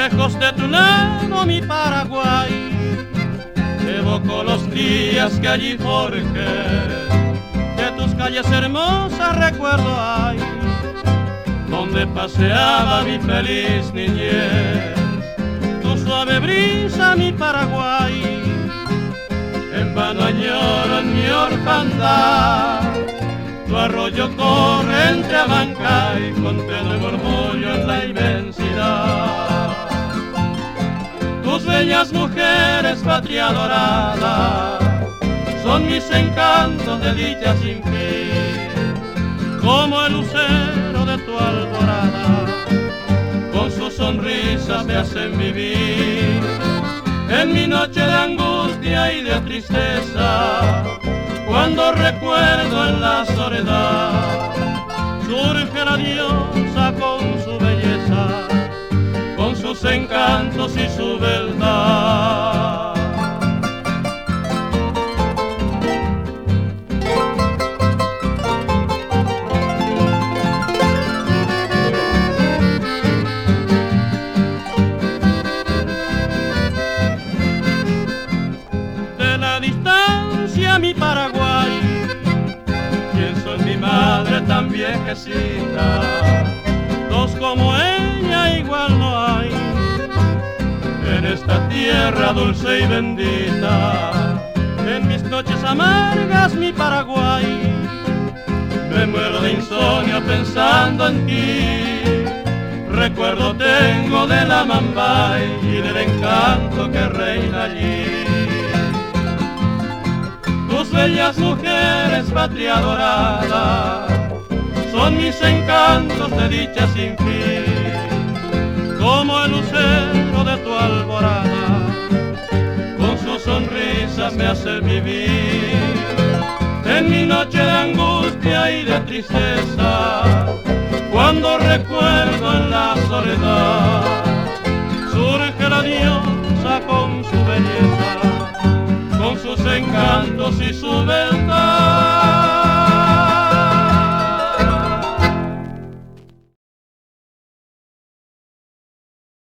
Lejos de tu lado mi Paraguay, evoco los días que allí forjé. De tus calles hermosas recuerdo hay, donde paseaba mi feliz niñez. Tu suave brisa mi Paraguay, en vano añoro en mi orfandad. Tu arroyo corre entre Abancay, con tenue murmullo en la inmensidad. Tus bellas mujeres, patria dorada, son mis encantos de dicha sin fin, como el lucero de tu alborada, con sus sonrisas me hacen vivir. En mi noche de angustia y de tristeza, cuando recuerdo en la soledad, surge la diosa con su belleza, con sus encantos y su verdad. De la distancia mi Paraguay, pienso en mi madre tan viejecita, dos como ella igual no hay en esta tierra dulce y bendita. En mis noches amargas mi Paraguay, me muero de insomnio pensando en ti. Recuerdo tengo de la Mambay y del encanto que reina allí. Tus bellas mujeres, patria dorada, son mis encantos de dicha sin fin, como el lucero de tu alborada, con sus sonrisas me hace vivir. En mi noche de angustia y de tristeza, cuando recuerdo en la soledad, surge la diosa con su belleza, con sus encantos y su belleza.